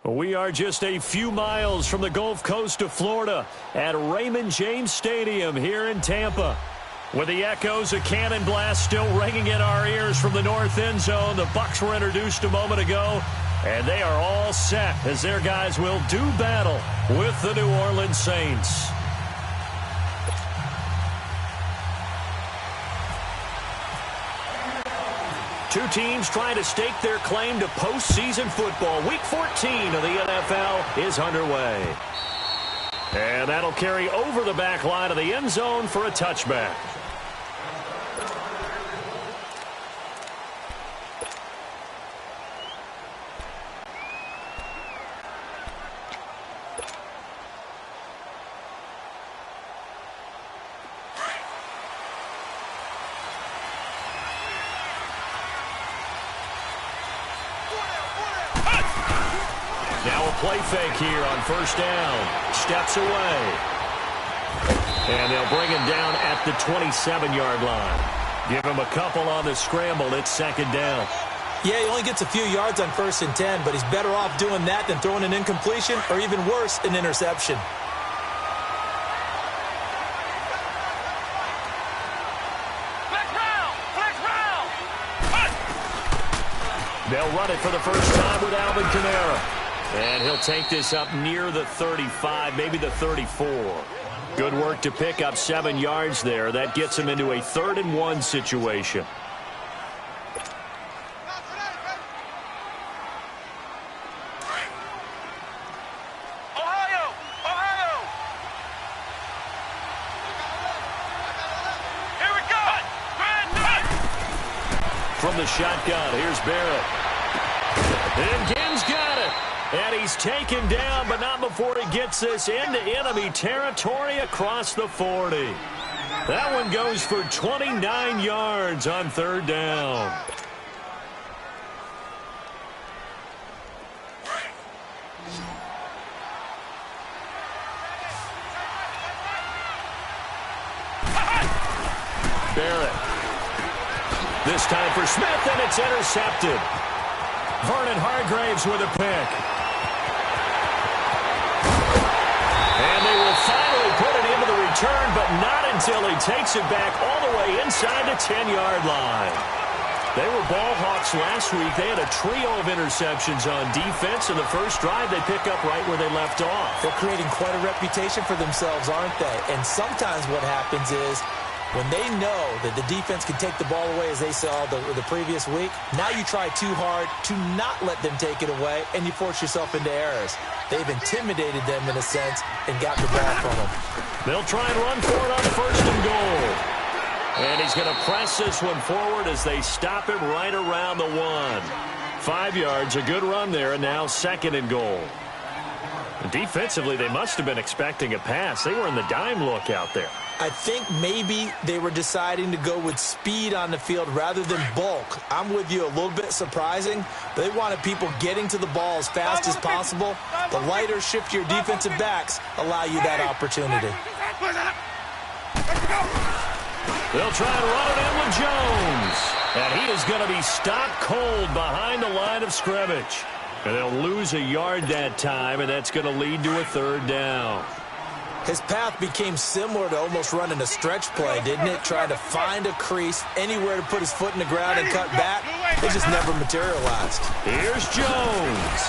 We are just a few miles from the Gulf Coast of Florida at Raymond James Stadium here in Tampa. With the echoes of cannon blast still ringing in our ears from the north end zone, the Bucs were introduced a moment ago, and they are all set as their guys will do battle with the New Orleans Saints. Two teams trying to stake their claim to postseason football. Week 14 of the NFL is underway. And that'll carry over the back line of the end zone for a touchback. Now a play fake here on first down. Steps away. And they'll bring him down at the 27-yard line. Give him a couple on the scramble. It's second down. Yeah, he only gets a few yards on 1st and 10, but he's better off doing that than throwing an incompletion or even worse, an interception. They'll run it for the first time with Alvin Kamara. And he'll take this up near the 35, maybe the 34. Good work to pick up 7 yards there. That gets him into a 3rd and 1 situation. Ohio! Here we go! From the shotgun, here's Barrett. And Gibbs got it. And he's taken down, but not before he gets this into enemy territory across the 40. That one goes for 29 yards on 3rd down. Barrett. This time for Smith, and it's intercepted. Vernon Hargraves with a pick. And they will finally put it into the return, but not until he takes it back all the way inside the 10-yard line. They were ball hawks last week. They had a trio of interceptions on defense. In the first drive, they pick up right where they left off. They're creating quite a reputation for themselves, aren't they? And sometimes what happens is, when they know that the defense can take the ball away, as they saw the previous week, now you try too hard to not let them take it away, and you force yourself into errors. They've intimidated them in a sense and got the ball from them. They'll try and run for it on 1st and goal. And he's going to press this one forward as they stop him right around the 1. 5 yards, a good run there, and now 2nd and goal. Defensively, they must have been expecting a pass. They were in the dime look out there. I think maybe they were deciding to go with speed on the field rather than bulk. I'm with you, a little bit surprising. They wanted people getting to the ball as fast as possible. The lighter, shiftier defensive backs allow you that opportunity. They'll try and run it in with Jones. And he is going to be stopped cold behind the line of scrimmage. And they'll lose a yard that time, and that's going to lead to a 3rd down. His path became similar to almost running a stretch play, didn't it? Trying to find a crease, anywhere to put his foot in the ground and cut back. It just never materialized. Here's Jones.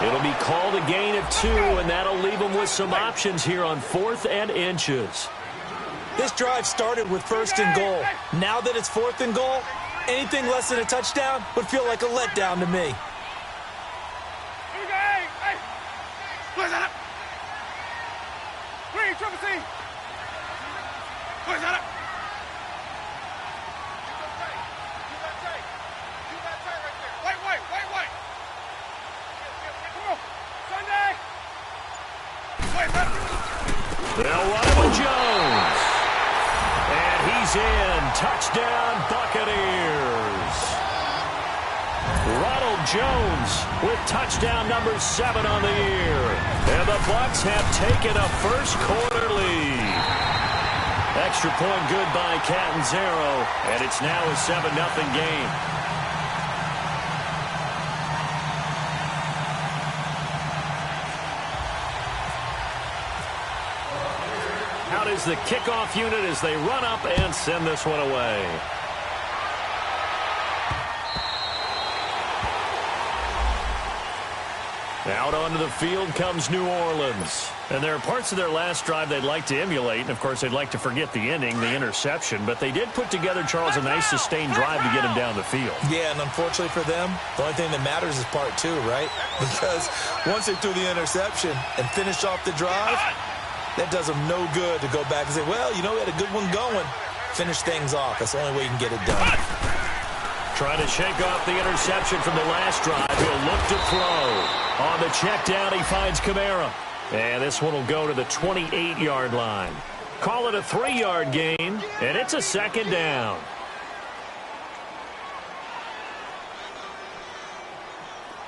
It'll be called a gain of 2, and that'll leave him with some options here on 4th and inches. This drive started with 1st and goal. Now that it's 4th and goal, anything less than a touchdown would feel like a letdown to me. Triple C. Where's that up? Wait. Come on. Sunday. They'll run it with Jones. And he's in. Touchdown, Buccaneers. Ronald Jones with touchdown number 7 on the year. And the Bucs have taken a first-quarter lead. Extra point good by Catanzaro, and it's now a 7-0 game. out is the kickoff unit as they run up and send this one away. Out onto the field comes New Orleans. And there are parts of their last drive they'd like to emulate. And, of course, they'd like to forget the inning, the interception. But they did put together, Charles, a nice sustained drive to get him down the field. Yeah, and unfortunately for them, the only thing that matters is part two, right? Because once they threw the interception and finished off the drive, that does them no good to go back and say, well, you know, we had a good one going. Finish things off. That's the only way you can get it done. Trying to shake off the interception from the last drive. He'll look to throw. On the check down, he finds Kamara. And this one will go to the 28-yard line. Call it a 3-yard gain, and it's a second down.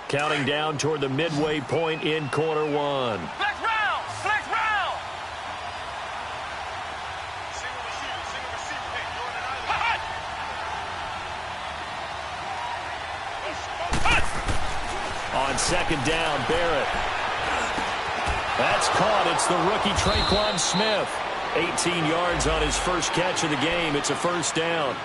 Counting down toward the midway point in quarter one. Flex round! Flex round! Single receiver. Hey, throwing it either. Hot! On second down, Barrett. That's caught. It's the rookie Traquan Smith. 18 yards on his first catch of the game. It's a first down.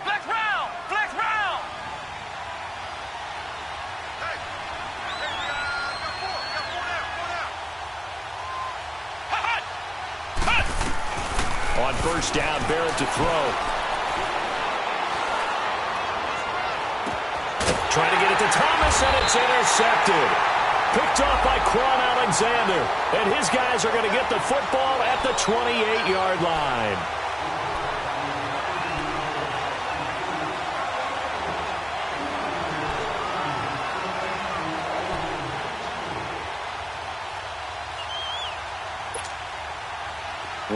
Flex round! Flex round! Hey, got four now. Hot! Hot! On first down, Barrett to throw. Trying to get it to Thomas, and it's intercepted. Picked off by Quan Alexander. And his guys are going to get the football at the 28-yard line.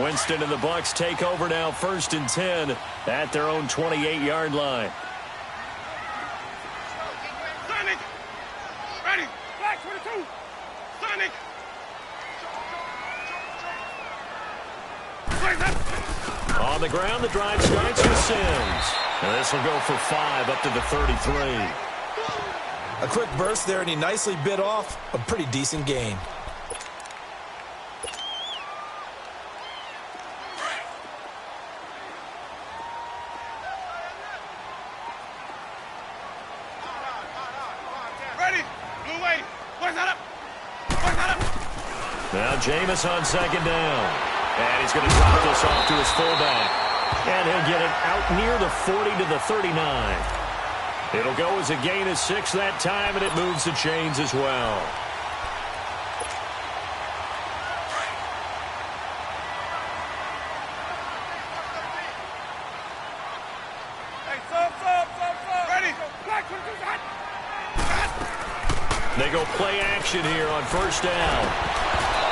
Winston and the Bucs take over now, 1st and 10 at their own 28-yard line. Sonic! Ready! Black 22! Sonic! On the ground, the drive starts with Sims. And this will go for 5 up to the 33. A quick burst there, and he nicely bit off a pretty decent gain. Now Jameis on second down. And he's going to drop this off to his fullback. And he'll get it out near the 40 to the 39. It'll go as a gain of 6 that time, and it moves the chains as well. Ready? They go play action here on first down.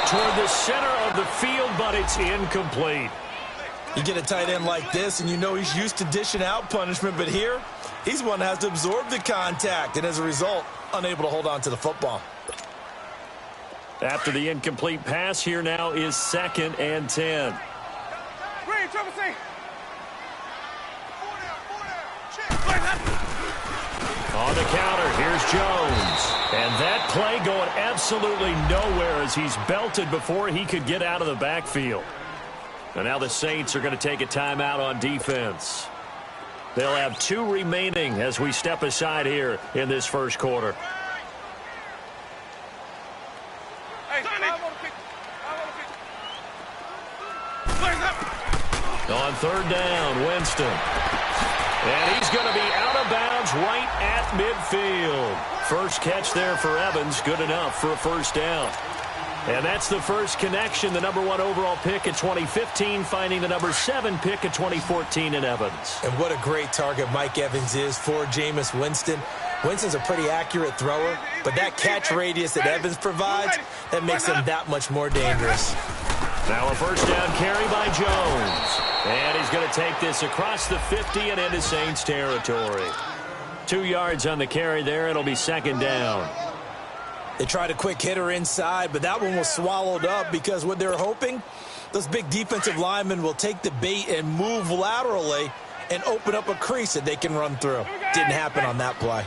Toward the center of the field, but it's incomplete. You get a tight end like this, and you know he's used to dishing out punishment, but here, he's one that has to absorb the contact, and as a result, unable to hold on to the football. After the incomplete pass, here now is 2nd and 10. On the counter, here's Jones. And that play going absolutely nowhere as he's belted before he could get out of the backfield. And now the Saints are going to take a timeout on defense. They'll have 2 remaining as we step aside here in this first quarter. On third down, Winston. And he's going to be out of bounds right at midfield. First catch there for Evans, good enough for a first down. And that's the first connection, the number 1 overall pick at 2015, finding the number 7 pick at 2014 in Evans. And what a great target Mike Evans is for Jameis Winston. Winston's a pretty accurate thrower, but that catch radius that Evans provides, that makes him that much more dangerous. Now a first down carry by Jones. And he's going to take this across the 50 and into Saints territory. 2 yards on the carry there. It'll be 2nd down. They tried a quick hitter inside, but that one was swallowed up because what they're hoping, those big defensive linemen will take the bait and move laterally and open up a crease that they can run through. Didn't happen on that play.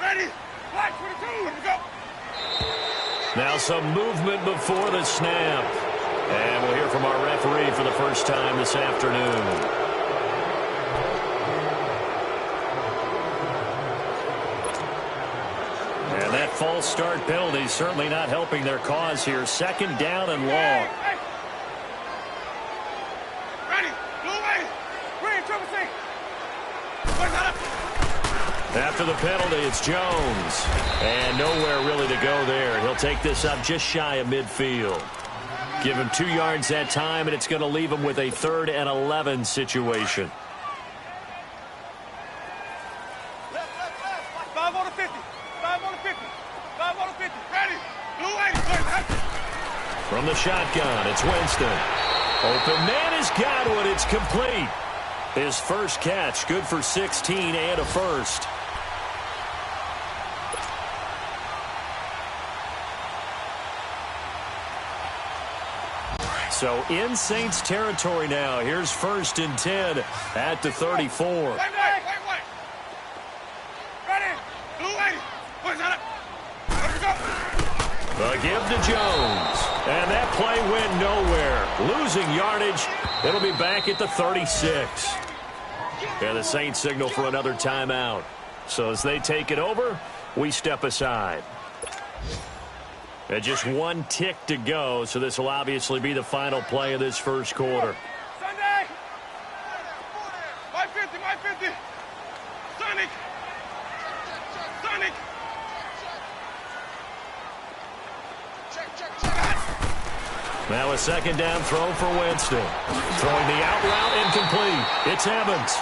Ready? Flash 22. Let's go. Now some movement before the snap. And we'll hear from our referee for the first time this afternoon. And that false start penalty certainly not helping their cause here. Second down and long. Ready? Blue way. Green, triple C. Where's that up? After the penalty, it's Jones. And nowhere really to go there. He'll take this up just shy of midfield. Give him 2 yards that time, and it's going to leave him with a 3rd and 11 situation. Left. 5 on the 50. 5 on the 50. 5 on the 50. Ready? Blue way. Where's that? From the shotgun, it's Winston. Open man has got one. It's complete. His first catch, good for 16 and a first. So in Saints territory now. Here's 1st and 10 at the 34. Wait. Ready? Blue way. Where's that up? Let's go. The give to Jones. And that play went nowhere. Losing yardage. It'll be back at the 36. And the Saints signal for another timeout. So as they take it over, we step aside. And just 1 tick to go, so this will obviously be the final play of this first quarter. Sunday. My 50. Sonic. Now a second down throw for Winston. Throwing the out route incomplete. It's Evans.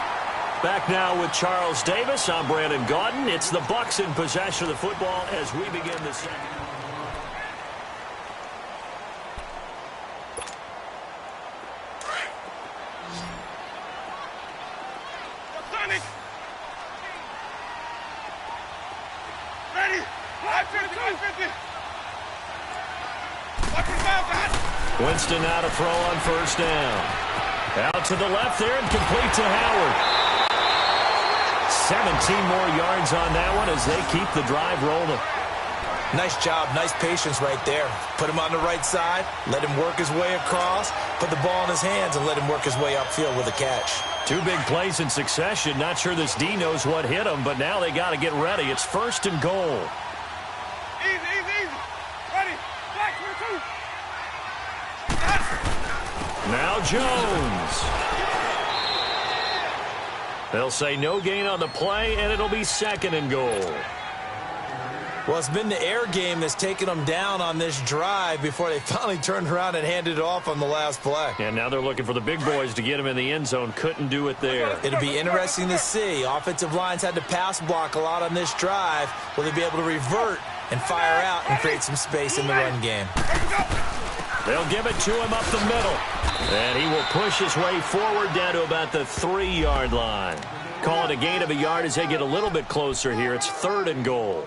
Back now with Charles Davis. I'm Brandon Gaudin. It's the Bucs in possession of the football as we begin the second. Sonic. Ready? 550. Winston now to throw on first down. Out to the left there and complete to Howard. 17 more yards on that one as they keep the drive rolling. Nice job, nice patience right there. Put him on the right side, let him work his way across, put the ball in his hands, and let him work his way upfield with a catch. 2 big plays in succession. Not sure this D knows what hit him, but now they got to get ready. It's 1st and goal. Easy. Ready? Black 22. Now Jones. They'll say no gain on the play, and it'll be 2nd and goal. Well, it's been the air game that's taken them down on this drive before they finally turned around and handed it off on the last play. And now they're looking for the big boys to get him in the end zone. Couldn't do it there. It'll be interesting to see. Offensive lines had to pass block a lot on this drive. Will they be able to revert and fire out and create some space in the run game? They'll give it to him up the middle. And he will push his way forward down to about the 3-yard line. Call it a gain of a yard as they get a little bit closer here. It's 3rd and goal.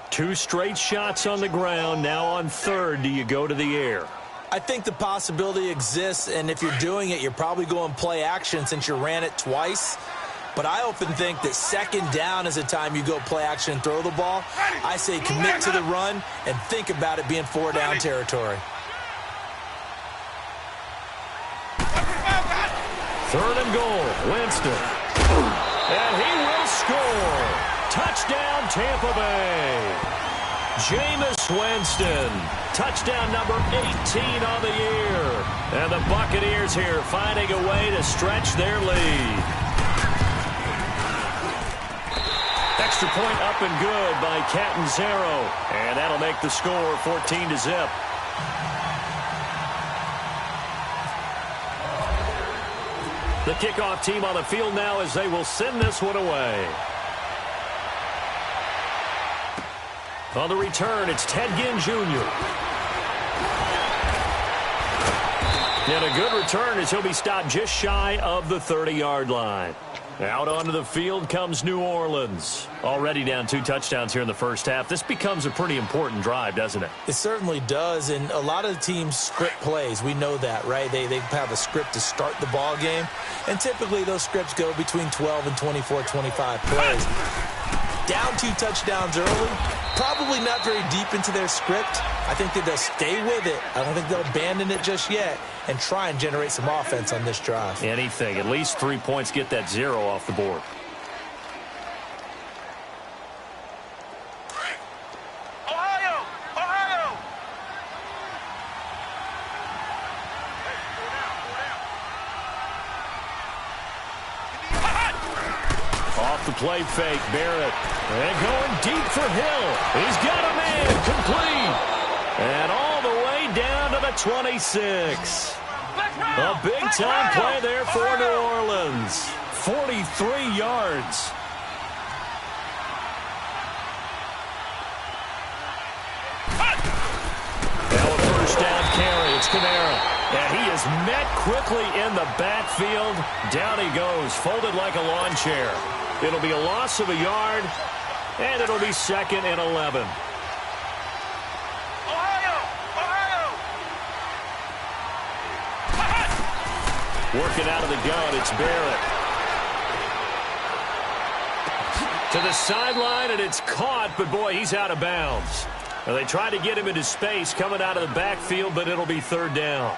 2 straight shots on the ground. Now on 3rd, do you go to the air? I think the possibility exists, and if you're doing it, you're probably going play action since you ran it twice. But I often think that 2nd down is the time you go play action and throw the ball. I say commit to the run and think about it being 4-down territory. 3rd and goal, Winston. And he will score. Touchdown, Tampa Bay. Jameis Winston. Touchdown number 18 on the year. And the Buccaneers here finding a way to stretch their lead. Extra point up and good by Catanzaro. And that'll make the score 14-0. The kickoff team on the field now as they will send this one away. On the return, it's Ted Ginn Jr. And a good return as he'll be stopped just shy of the 30-yard line. Out onto the field comes New Orleans. Already down 2 touchdowns here in the first half. This becomes a pretty important drive, doesn't it? It certainly does, and a lot of the teams script plays. We know that, right? They have a script to start the ball game, and typically those scripts go between 12 and 24, 25 plays. Down 2 touchdowns early, probably not very deep into their script. I think that they'll stay with it. I don't think they'll abandon it just yet and try and generate some offense on this drive. Anything. At least 3 points, get that 0 off the board. The play fake, Barrett. And going deep for Hill. He's got a man complete. And all the way down to the 26. A big-time play there for New Orleans. 43 yards. Now a first down carry. It's Kamara. And he is met quickly in the backfield. Down he goes, folded like a lawn chair. It'll be a loss of a yard, and it'll be 2nd and 11. Working out of the gun, it's Barrett. To the sideline, and it's caught, but boy, he's out of bounds. Now, they tried to get him into space coming out of the backfield, but it'll be 3rd down.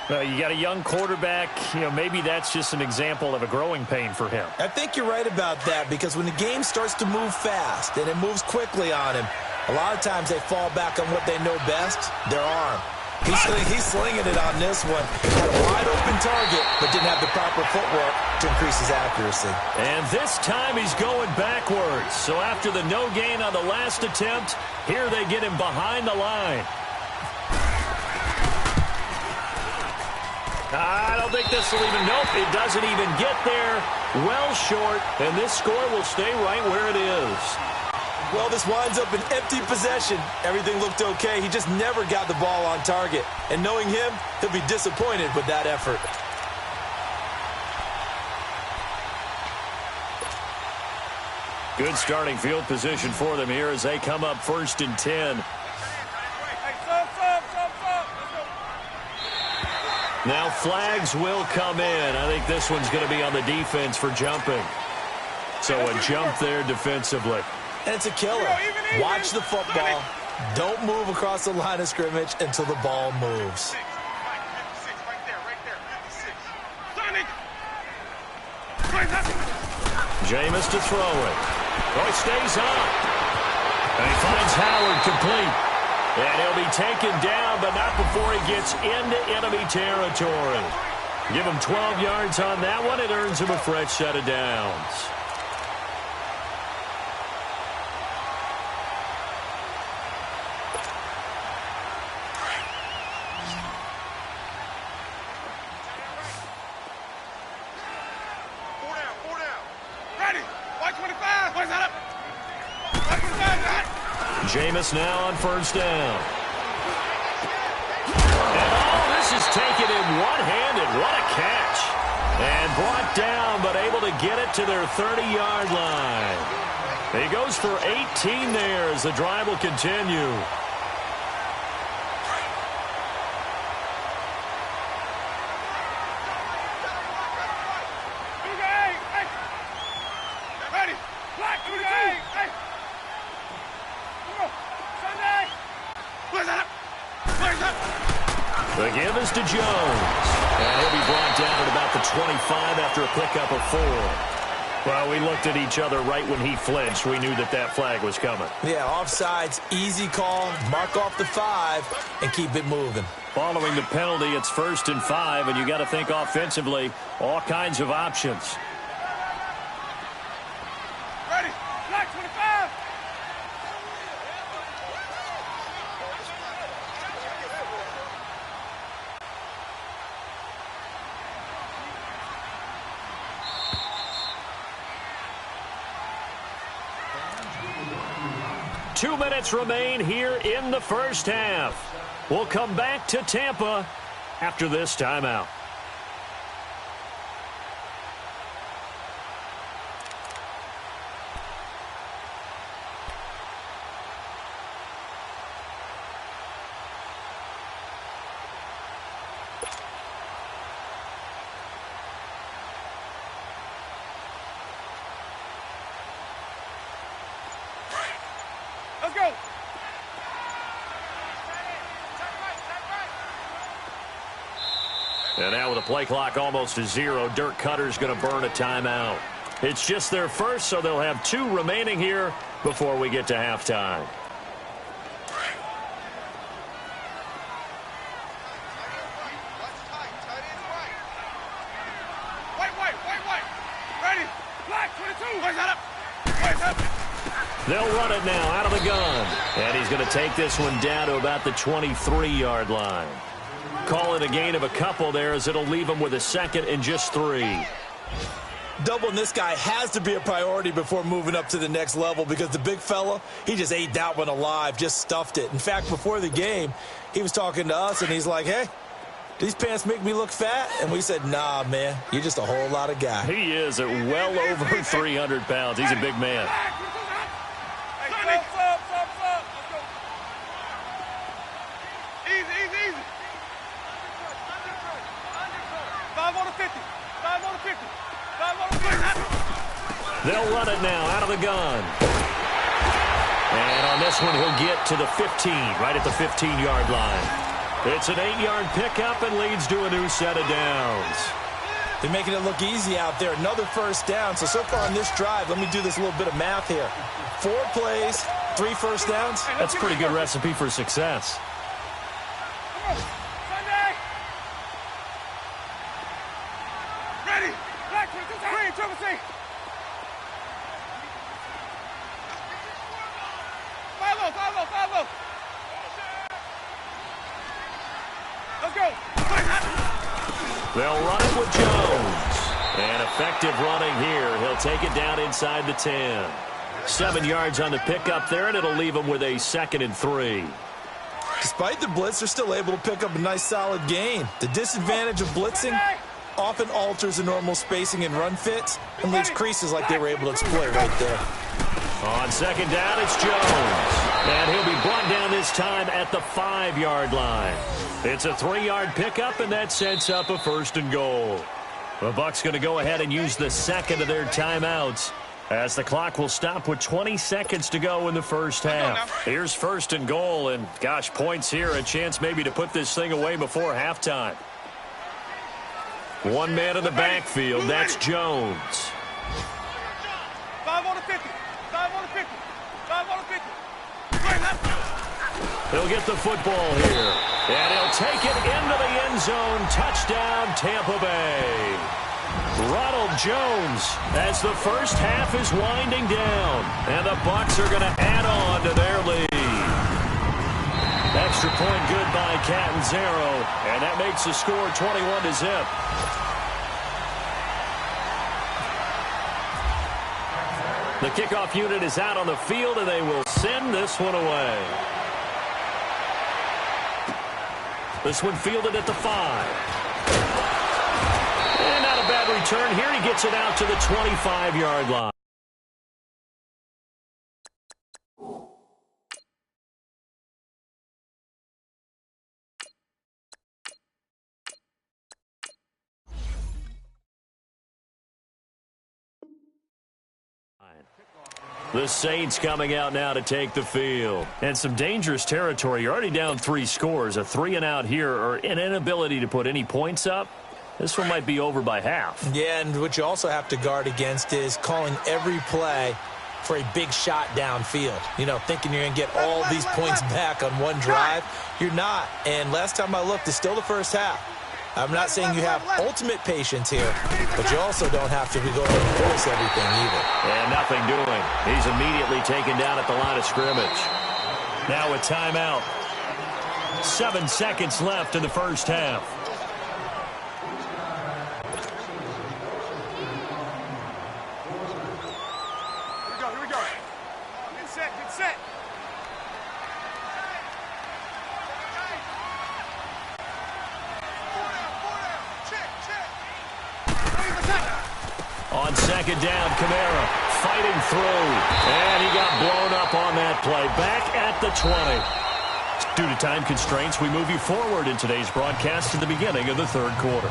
You got a young quarterback, maybe that's just an example of a growing pain for him. I think you're right about that, because when the game starts to move fast and it moves quickly on him, a lot of times they fall back on what they know best, their arm. He's slinging it on this one. Had a wide open target, but didn't have the proper footwork to increase his accuracy. And this time he's going backwards. So after the no gain on the last attempt, here they get him behind the line. I don't think this will even, nope, it doesn't even get there. Well short, and this score will stay right where it is. Well, this winds up an empty possession. Everything looked okay. He just never got the ball on target. And knowing him, he'll be disappointed with that effort. Good starting field position for them here as they come up 1st and 10. Now flags will come in. I think this one's going to be on the defense for jumping. So a jump there defensively. And it's a killer. Watch the football. Don't move across the line of scrimmage until the ball moves. Jameis to throw it. Oh, he stays up. And he finds Howard complete. And he'll be taken down, but not before he gets into enemy territory. Give him 12 yards on that one. It earns him a fresh set of downs. Jameis now on 1st down. And this is taken in one-handed. What a catch. And brought down, but able to get it to their 30-yard line. He goes for 18 there as the drive will continue. The give is to Jones. And he'll be brought down at about the 25 after a pickup of 4. Well, we looked at each other right when he flinched. We knew that that flag was coming. Yeah, offsides, easy call. Mark off the 5 and keep it moving. Following the penalty, it's 1st and 5, and you got to think offensively, all kinds of options. Ready, flag 25. Two minutes remain here in the first half. We'll come back to Tampa after this timeout. And now with the play clock almost to 0, Dirk Cutter's going to burn a timeout. It's just their first, so they'll have 2 remaining here before we get to halftime. Ready. Black 22. Where's that up? Where's up? They'll run it now out of the gun. And he's going to take this one down to about the 23-yard line. Call it a gain of a couple there as it'll leave him with a second and just 3. Doubling this guy has to be a priority before moving up to the next level because the big fella, he just ate that one alive, just stuffed it. In fact, before the game, he was talking to us, and he's like, hey, these pants make me look fat? And we said, nah, man, you're just a whole lot of guy. He is at well over 300 pounds. He's a big man. Hey, stop. Let's go. Easy. 5 on the 50. 5 on the 50. 5 on the 50. They'll run it now out of the gun. And on this one, he'll get to the 15, right at the 15-yard line. It's an 8-yard pickup and leads to a new set of downs. They're making it look easy out there. Another first down. So far on this drive, let me do this little bit of math here. 4 plays, 3 first downs. That's a pretty good recipe for success. Come on. Sunday. Ready. Black 22. Green, triple C. 5-0. Let's go. They'll run it with Jones. And effective running here. He'll take it down inside the 10. 7 yards on the pickup there, and it'll leave him with a second and 3. Despite the blitz, they're still able to pick up a nice, solid gain. The disadvantage of blitzing often alters the normal spacing and run fits and leaves creases like they were able to exploit right there. On second down, it's Jones. And he'll be brought down this time at the 5-yard line. It's a 3-yard pickup, and that sets up a 1st and goal. The Bucs going to go ahead and use the second of their timeouts as the clock will stop with 20 seconds to go in the first half. Here's 1st and goal, and gosh, points here, a chance maybe to put this thing away before halftime. One man in the backfield, that's Jones. 5 on the 50. 5 on the 50. 5 on the 50. He'll get the football here, and he'll take it into the end zone. Touchdown, Tampa Bay. Ronald Jones, as the first half is winding down, and the Bucs are going to add on to their lead. Extra point good by Catanzaro, and that makes the score 21-0. The kickoff unit is out on the field, and they will send this one away. This one fielded at the 5. And not a bad return here. He gets it out to the 25-yard line. The Saints coming out now to take the field. And some dangerous territory. You're already down 3 scores. A 3-and-out here, or an inability to put any points up. This one might be over by half. Yeah, and what you also have to guard against is calling every play for a big shot downfield. You know, thinking you're going to get all these points back on one drive. You're not. And last time I looked, it's still the first half. I'm not saying you have ultimate patience here, but you also don't have to be going to force everything either. And nothing doing. He's immediately taken down at the line of scrimmage. Now a timeout. 7 seconds left in the first half. Here we go. Get set. On second down, Kamara fighting through. And he got blown up on that play. Back at the 20. Due to time constraints, we move you forward in today's broadcast to the beginning of the third quarter.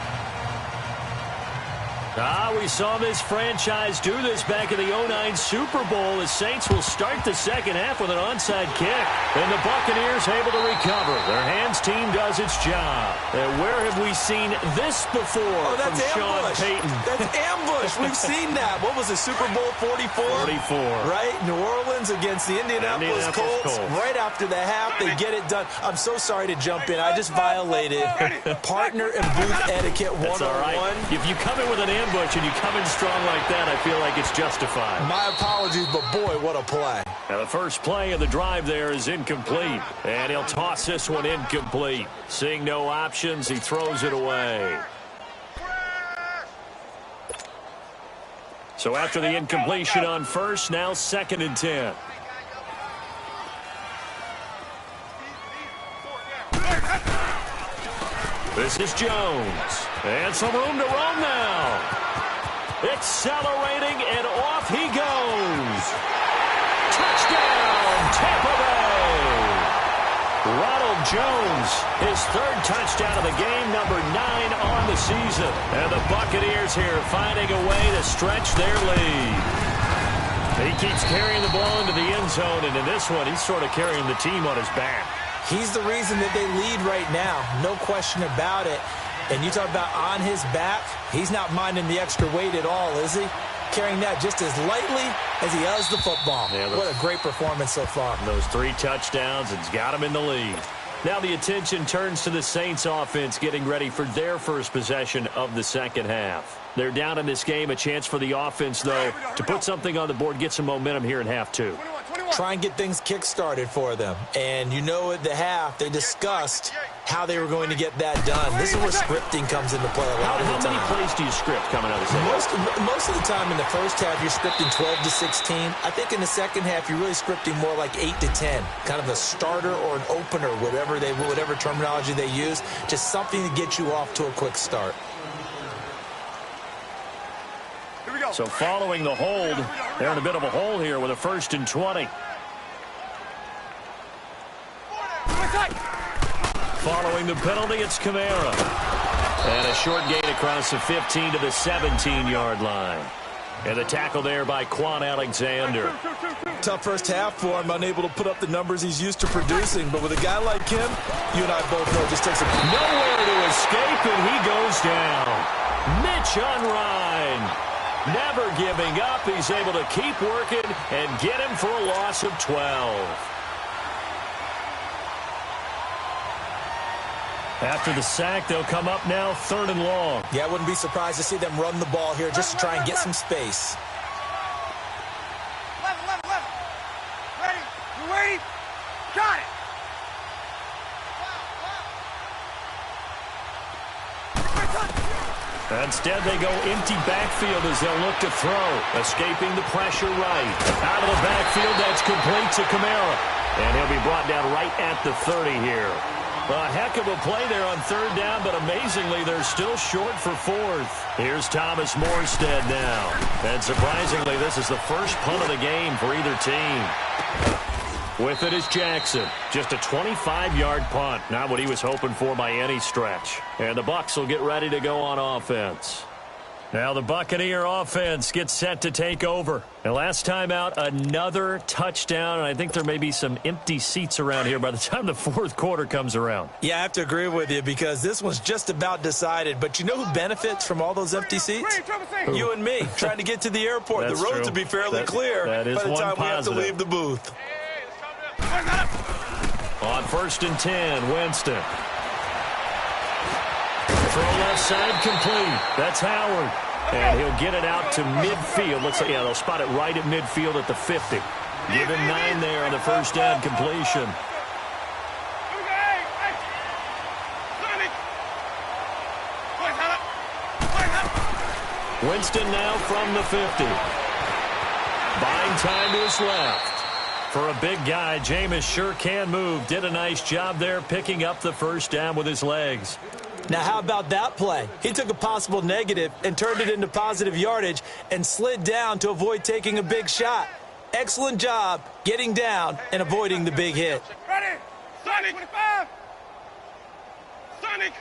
We saw this franchise do this back in the 09 Super Bowl. The Saints will start the second half with an onside kick. And the Buccaneers able to recover. Their hands team does its job. And where have we seen this before from Sean Payton? That's ambush. We've seen that. What was it, Super Bowl 44? 44. Right? New Orleans against the Indianapolis Colts. Right after the half, they get it done. I'm so sorry to jump in. I just violated partner and booth etiquette 101. That's all right. If you come in with an ambush and you come in strong like that, I feel like it's justified. My apologies, but boy, what a play. Now the first play of the drive there is incomplete. And he'll toss this one incomplete. Seeing no options, he throws it away. So after the incompletion on first, now 2nd and 10. This is Jones. And some room to roam now. Accelerating, and off he goes. Touchdown, Tampa Bay. Ronald Jones, his 3rd touchdown of the game, number 9 on the season. And the Buccaneers here finding a way to stretch their lead. He keeps carrying the ball into the end zone, and in this one, he's sort of carrying the team on his back. He's the reason that they lead right now, no question about it. And you talk about on his back, he's not minding the extra weight at all, is he? Carrying that just as lightly as he does the football. Yeah, what a great performance so far. Those 3 touchdowns, it's got him in the lead. Now the attention turns to the Saints offense getting ready for their first possession of the second half. They're down in this game, a chance for the offense, though, to put something on the board, get some momentum here in half 2. Try and get things kick-started for them. And you know at the half, they discussed how they were going to get that done. This is where scripting comes into play a lot of the time. How many plays do you script coming out of the second half? Most of the time in the first half, you're scripting 12 to 16. I think in the second half, you're really scripting more like 8 to 10. Kind of a starter or an opener, whatever terminology they use. Just something to get you off to a quick start. So following the hold, they're in a bit of a hole here with a 1st and 20. Following the penalty, it's Kamara. And a short gain across the 15 to the 17-yard line. And the tackle there by Quan Alexander. Tough first half for him, unable to put up the numbers he's used to producing. But with a guy like him, you and I both know it just takes a... Nowhere to escape, and he goes down. Mitch Unrein. Never giving up. He's able to keep working and get him for a loss of 12. After the sack, they'll come up now 3rd and long. Yeah, I wouldn't be surprised to see them run the ball here just to try and get some space. Left. Ready? You ready? Got it. Instead, they go empty backfield as they'll look to throw. Escaping the pressure right. Out of the backfield, that's complete to Kamara. And he'll be brought down right at the 30 here. A heck of a play there on 3rd down, but amazingly, they're still short for 4th. Here's Thomas Morstead now. And surprisingly, this is the first punt of the game for either team. With it is Jackson. Just a 25-yard punt. Not what he was hoping for by any stretch. And the Bucs will get ready to go on offense. Now the Buccaneer offense gets set to take over. And last time out, another touchdown. And I think there may be some empty seats around here by the time the 4th quarter comes around. Yeah, I have to agree with you because this one's just about decided. But you know who benefits from all those empty seats? Who? You and me, trying to get to the airport. That's the roads true. will be fairly clear that is by the time we have to positive. leave the booth. On 1st and 10, Winston. Throw left side complete. That's Howard. And he'll get it out to midfield. Looks like, yeah, they'll spot it right at midfield at the 50. Give him 9 there on the first down completion. Winston now from the 50. Buying time to his left. For a big guy, Jameis sure can move. Did a nice job there picking up the first down with his legs. Now, how about that play? He took a possible negative and turned it into positive yardage and slid down to avoid taking a big shot. Excellent job getting down and avoiding the big hit. Ready? Sonic! 25! Sonic!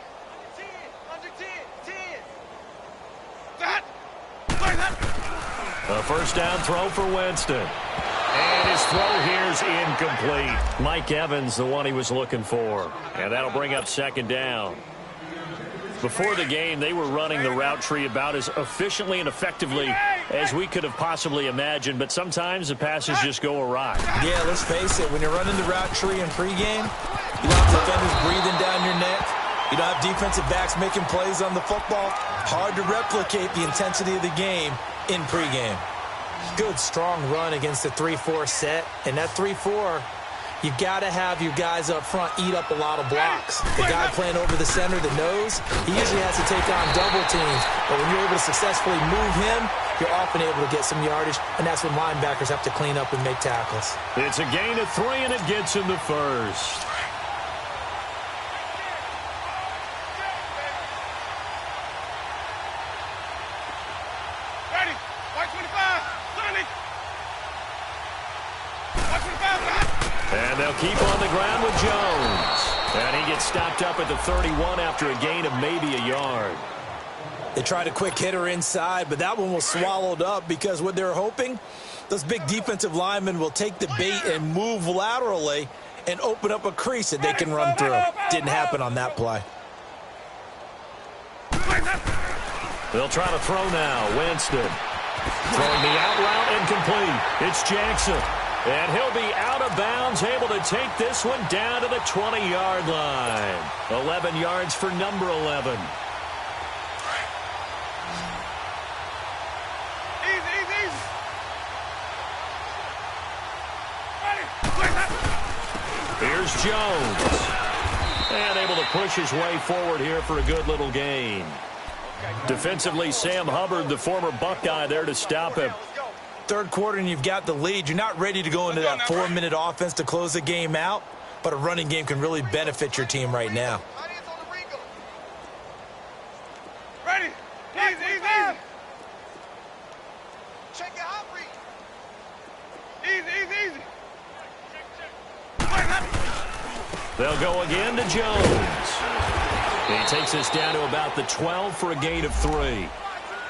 10, under 10, 10. Set! A first down throw for Winston. And his throw here's incomplete. Mike Evans, the one he was looking for. And that'll bring up second down. Before the game, they were running the route tree about as efficiently and effectively as we could have possibly imagined, but sometimes the passes just go awry. Yeah, let's face it. When you're running the route tree in pregame, you don't have defenders breathing down your neck. You don't have defensive backs making plays on the football. Hard to replicate the intensity of the game in pregame. Good, strong run against the 3-4 set. And that 3-4, you've got to have your guys up front eat up a lot of blocks. The guy playing over the center, the nose, he usually has to take on double teams. But when you're able to successfully move him, you're often able to get some yardage, and that's when linebackers have to clean up and make tackles. It's a gain of 3, and it gets him the first. Ready. White 25. Sonny. White 25. And they'll keep on the ground with Jones. And he gets stopped up at the 31 after a gain of maybe a yard. They tried a quick hitter inside, but that one was swallowed up because what they're hoping, those big defensive linemen will take the bait and move laterally and open up a crease that they can run through. Didn't happen on that play. They'll try to throw now. Winston throwing the out route incomplete. It's Jackson. And he'll be out of bounds, able to take this one down to the 20-yard line. 11 yards for number 11. Here's Jones. And able to push his way forward here for a good little gain. Defensively, Sam Hubbard, the former Buckeye, there to stop him. Third quarter and you've got the lead. You're not ready to go into that 4-minute offense to close the game out, but a running game can really benefit your team right now. Ready. Easy. Check your hot read. Easy. They'll go again to Jones. He takes us down to about the 12 for a gain of 3.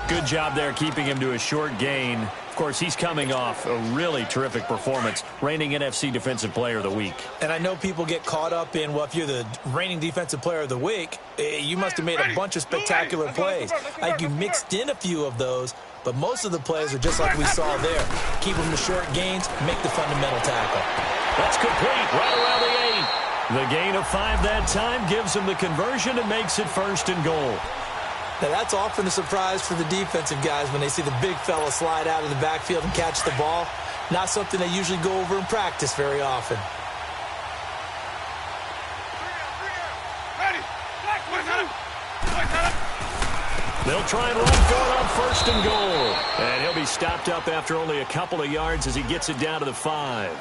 Good job there keeping him to a short gain. Of course, he's coming off a really terrific performance, reigning NFC Defensive Player of the Week. And I know people get caught up in, well, if you're the reigning Defensive Player of the Week, you must have made a bunch of spectacular plays. I think you mixed in a few of those, but most of the plays are just like we saw there. Keep them to short gains, make the fundamental tackle. That's complete, right around the 8. The gain of 5 that time gives him the conversion and makes it 1st and goal. Now, that's often a surprise for the defensive guys when they see the big fella slide out of the backfield and catch the ball. Not something they usually go over in practice very often. They'll try and run for it on 1st and goal. And he'll be stopped up after only a couple of yards as he gets it down to the 5.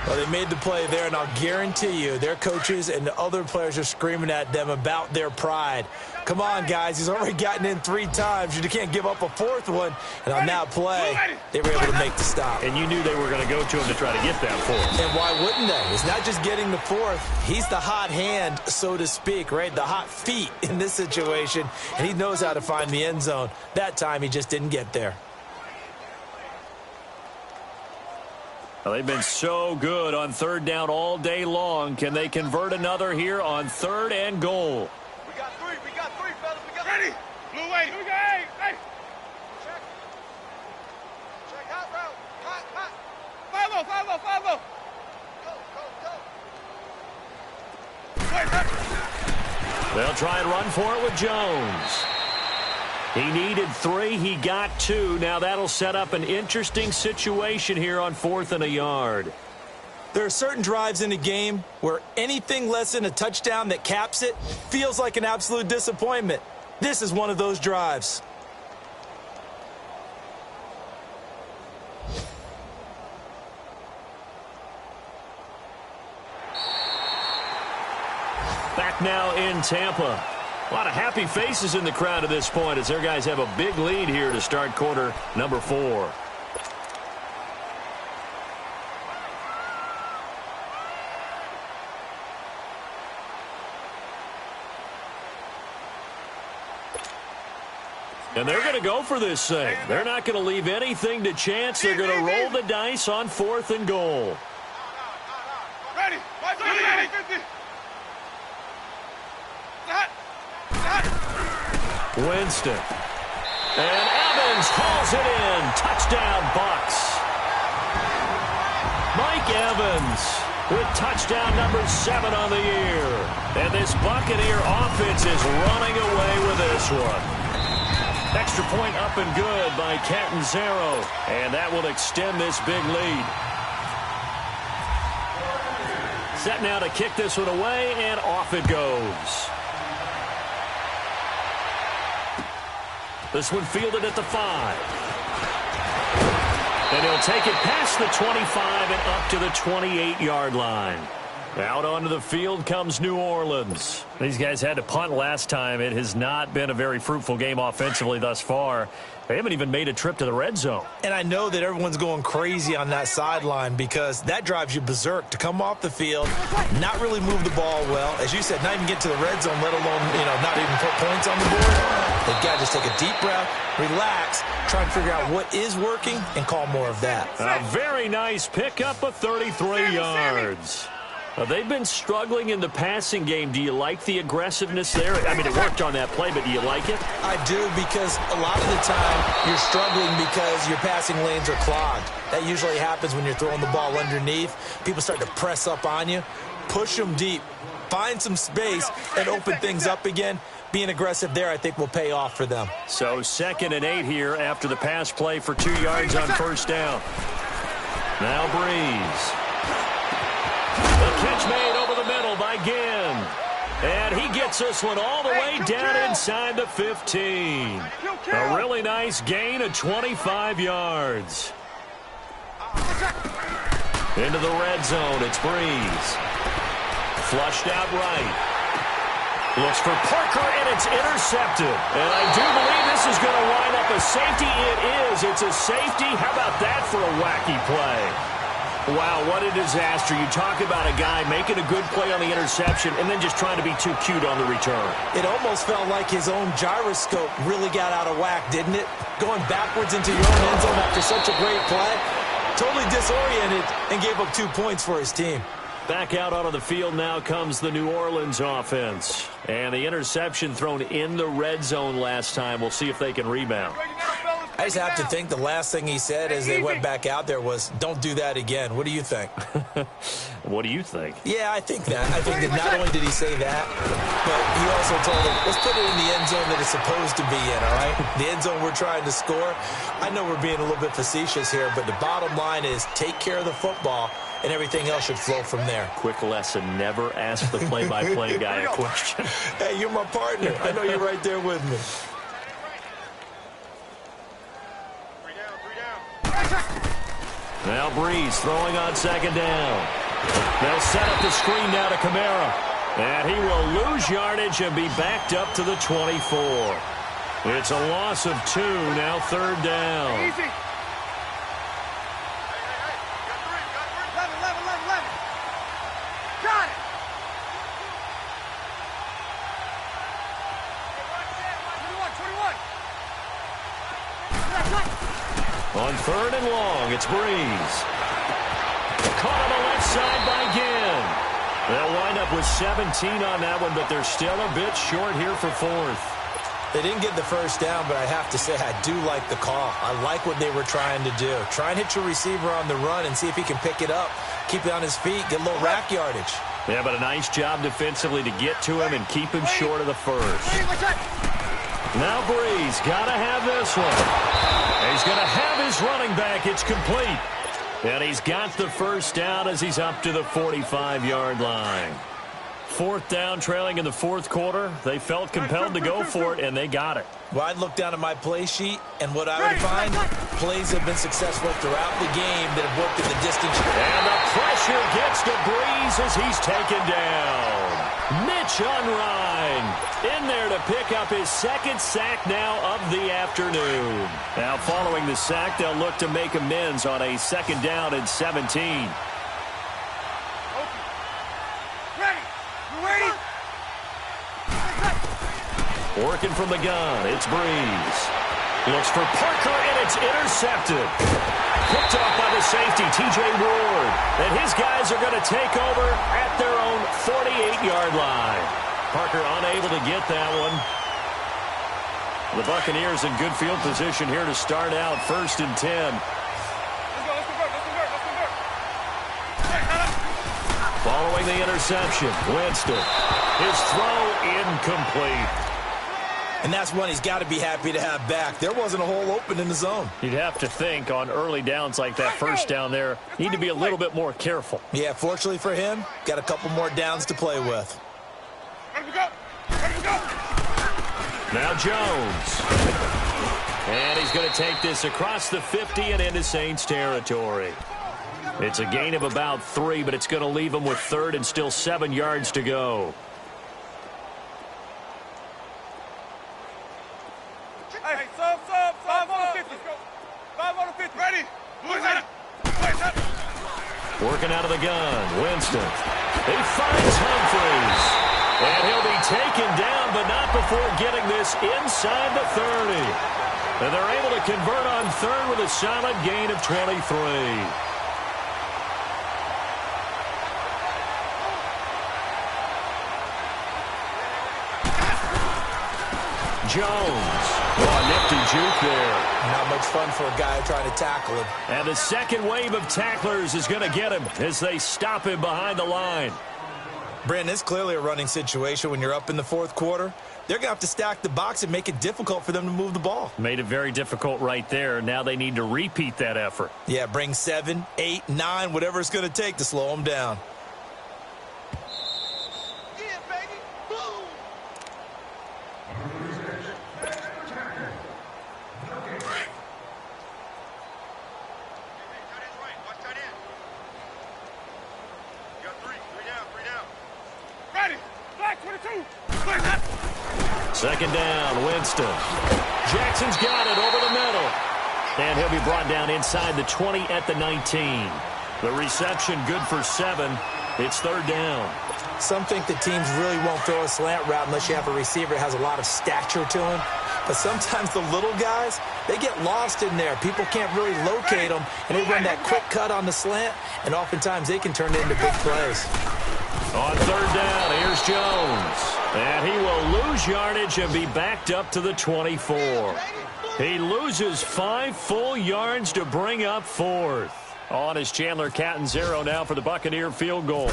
Well, they made the play there, and I'll guarantee you their coaches and the other players are screaming at them about their pride. Come on, guys. He's already gotten in 3 times. You can't give up a 4th one. And on that play, they were able to make the stop. And you knew they were going to go to him to try to get that 4th. And why wouldn't they? It's not just getting the 4th. He's the hot hand, so to speak, right? The hot feet in this situation. And he knows how to find the end zone. That time, he just didn't get there. Well, they've been so good on 3rd down all day long. Can they convert another here on 3rd and goal? We got 3, fellas. We got ready. Blue way. We got 8. Hey. Check hot route. Hot. 5-0. Go. They'll try and run for it with Jones. He needed 3. He got 2. Now that'll set up an interesting situation here on 4th and a yard. There are certain drives in a game where anything less than a touchdown that caps it feels like an absolute disappointment. This is one of those drives. Back now in Tampa. A lot of happy faces in the crowd at this point as their guys have a big lead here to start quarter number 4. And they're going to go for this thing. They're not going to leave anything to chance. They're going to roll the dice on 4th and goal. Ready. Winston. And Evans hauls it in. Touchdown, Bucks. Mike Evans with touchdown number 7 on the year. And this Buccaneer offense is running away with this one. Extra point up and good by Catanzaro. And that will extend this big lead. Set now to kick this one away, and off it goes. This one fielded at the 5. And he'll take it past the 25 and up to the 28-yard line. Out onto the field comes New Orleans. These guys had to punt last time. It has not been a very fruitful game offensively thus far. They haven't even made a trip to the red zone. And I know that everyone's going crazy on that sideline because that drives you berserk to come off the field, not really move the ball well. As you said, not even get to the red zone, let alone, not even put points on the board. They've got to just take a deep breath, relax, try and figure out what is working, and call more of that. A very nice pickup of 33 yards. They've been struggling in the passing game. Do you like the aggressiveness there? I mean, it worked on that play, but do you like it? I do, because a lot of the time you're struggling because your passing lanes are clogged. That usually happens when you're throwing the ball underneath. People start to press up on you. Push them deep. Find some space and open things up again. Being aggressive there, I think, will pay off for them. So 2nd and 8 here after the pass play for 2 yards on 1st down. Now Breeze. The catch made over the middle by Ginn. And he gets this one all the way down inside the 15. A really nice gain of 25 yards. Into the red zone, it's Breeze. Flushed out right. Looks for Parker, and it's intercepted. And I do believe this is going to wind up a safety. It is. It's a safety. How about that for a wacky play? Wow, what a disaster. You talk about a guy making a good play on the interception and then just trying to be too cute on the return. It almost felt like his own gyroscope really got out of whack, didn't it? Going backwards into your own end zone after such a great play. Totally disoriented and gave up 2 points for his team. Back out onto the field now comes the New Orleans offense. And the interception thrown in the red zone last time. We'll see if they can rebound. I just have to think the last thing he said as they went back out there was, don't do that again. What do you think? What do you think? Yeah, I think that. I think that not only did he say that, but he also told him, let's put it in the end zone that it's supposed to be in, all right? The end zone we're trying to score. I know we're being a little bit facetious here, but the bottom line is take care of the football, and everything else should flow from there. Quick lesson, never ask the play-by-play guy a question. Hey, you're my partner. I know you're right there with me. Now Breeze throwing on 2nd down. They'll set up the screen now to Kamara. And he will lose yardage and be backed up to the 24. It's a loss of 2, now 3rd down. Easy. 11. Got it. On 3rd and long, it's Breeze. Caught on the left side by Ginn. They'll wind up with 17 on that one, but they're still a bit short here for 4th. They didn't get the first down, but I have to say I do like the call. I like what they were trying to do. Try and hit your receiver on the run and see if he can pick it up. Keep it on his feet, get a little rack yardage. Yeah, but a nice job defensively to get to him and keep him short of the first. Now Breeze got to have this one. He's going to have his running back. It's complete. And he's got the first down as he's up to the 45-yard line. 4th down, trailing in the 4th quarter. They felt compelled to go for it, and they got it. Well, I'd look down at my play sheet, and what I would find, plays have been successful throughout the game that have worked in the distance. And the pressure gets to Breeze as he's taken down. Mitch Unrein in there to pick up his 2nd sack now of the afternoon. Now, following the sack, they'll look to make amends on a 2nd down and 17. Working from the gun, it's Breeze. Looks for Parker, and it's intercepted. Picked off by the safety, T.J. Ward. And his guys are going to take over at their own 48-yard line. Parker unable to get that one. The Buccaneers in good field position here to start out 1st and 10. Following the interception, Winston. His throw incomplete. And that's one he's got to be happy to have back. There wasn't a hole open in the zone. You'd have to think on early downs like that, first down there, need to be a little bit more careful. Yeah, fortunately for him, got a couple more downs to play with. Now Jones. And he's going to take this across the 50 and into Saints territory. It's a gain of about 3, but it's going to leave him with 3rd and still 7 yards to go. Hey, sub, 5 on the 50. 5 on the 50. Ready? Working out of the gun, Winston. He finds Humphries. And he'll be taken down, but not before getting this inside the 30. And they're able to convert on 3rd with a solid gain of 23. Jones. Oh, nifty juke there. Not much fun for a guy trying to tackle him. And the second wave of tacklers is going to get him as they stop him behind the line. Brandon, it's clearly a running situation when you're up in the 4th quarter. They're going to have to stack the box and make it difficult for them to move the ball. Made it very difficult right there. Now they need to repeat that effort. Yeah, bring 7, 8, 9, whatever it's going to take to slow them down. Second down, Winston. Jackson's got it over the middle. And he'll be brought down inside the 20 at the 19. The reception good for 7. It's 3rd down. Some think the teams really won't throw a slant route unless you have a receiver that has a lot of stature to him. But sometimes the little guys, they get lost in there. People can't really locate them, and they run that quick cut on the slant, and oftentimes they can turn it into big plays. On 3rd down, here's Jones. And he will lose yardage and be backed up to the 24. He loses 5 full yards to bring up 4th. On is Chandler Catanzaro now for the Buccaneer field goal.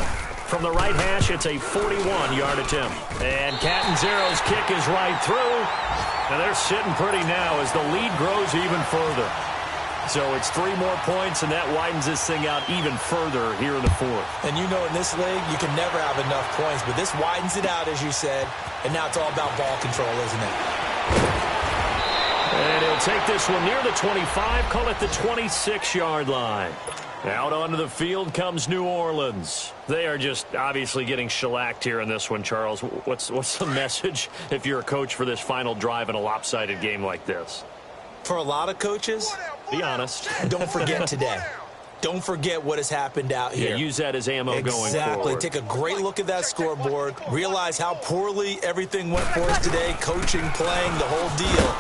From the right hash, it's a 41-yard attempt. And Catanzaro's kick is right through. And they're sitting pretty now as the lead grows even further. So it's 3 more points, and that widens this thing out even further here in the 4th. And you know in this league, you can never have enough points, but this widens it out, as you said, and now it's all about ball control, isn't it? And he'll take this one near the 25, call it the 26-yard line. Out onto the field comes New Orleans. They are just obviously getting shellacked here in this one, Charles. What's the message if you're a coach for this final drive in a lopsided game like this? For a lot of coaches, be honest. Don't forget today. Don't forget what has happened out here. Yeah, use that as ammo going forward. Exactly. Take a great look at that scoreboard. Realize how poorly everything went for us today. Coaching, playing, the whole deal.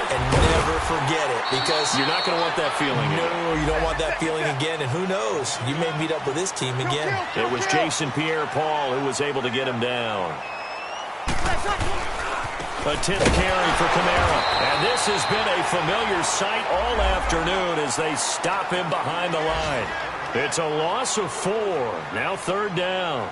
And never forget it, because you're not going to want that feeling again. No, you don't want that feeling again. And who knows? You may meet up with this team again. It was Jason Pierre-Paul who was able to get him down. A 10th carry for Kamara. And this has been a familiar sight all afternoon as they stop him behind the line. It's a loss of 4. Now 3rd down.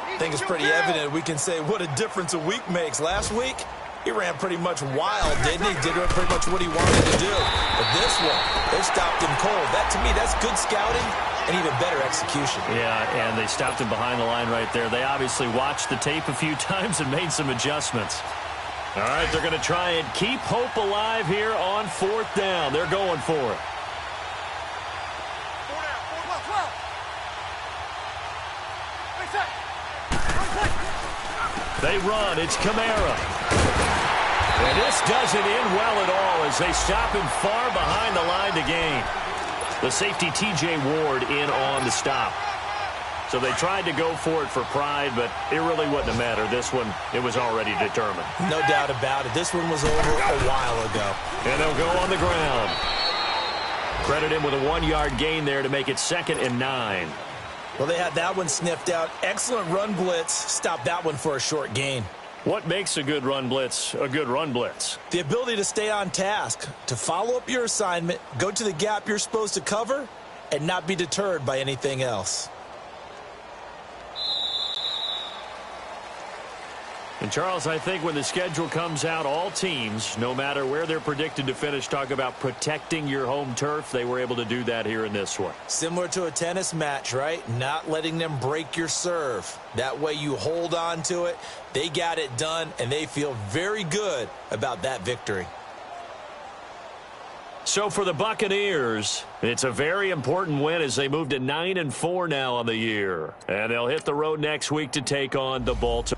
I think it's pretty evident we can say what a difference a week makes. Last week, he ran pretty much wild, didn't he? Did pretty much what he wanted to do. But this one, they stopped him cold. That, to me, that's good scouting and even better execution. Yeah, and they stopped him behind the line right there. They obviously watched the tape a few times and made some adjustments. All right, they're going to try and keep hope alive here on 4th down. They're going for it. They run. It's Kamara. And this doesn't end well at all as they stop him far behind the line to gain. The safety, T.J. Ward, in on the stop. So they tried to go for it for pride, but it really wouldn't have mattered. This one, it was already determined. No doubt about it. This one was over a while ago. And they'll go on the ground. Credit him with a 1-yard gain there to make it 2nd and 9. Well, they had that one sniffed out. Excellent run blitz. Stopped that one for a short gain. What makes a good run blitz a good run blitz? The ability to stay on task, to follow up your assignment, go to the gap you're supposed to cover, and not be deterred by anything else. And, Charles, I think when the schedule comes out, all teams, no matter where they're predicted to finish, talk about protecting your home turf. They were able to do that here in this one. Similar to a tennis match, right? Not letting them break your serve. That way you hold on to it. They got it done, and they feel very good about that victory. So for the Buccaneers, it's a very important win as they move to 9-4 now on the year. And they'll hit the road next week to take on the Baltimore.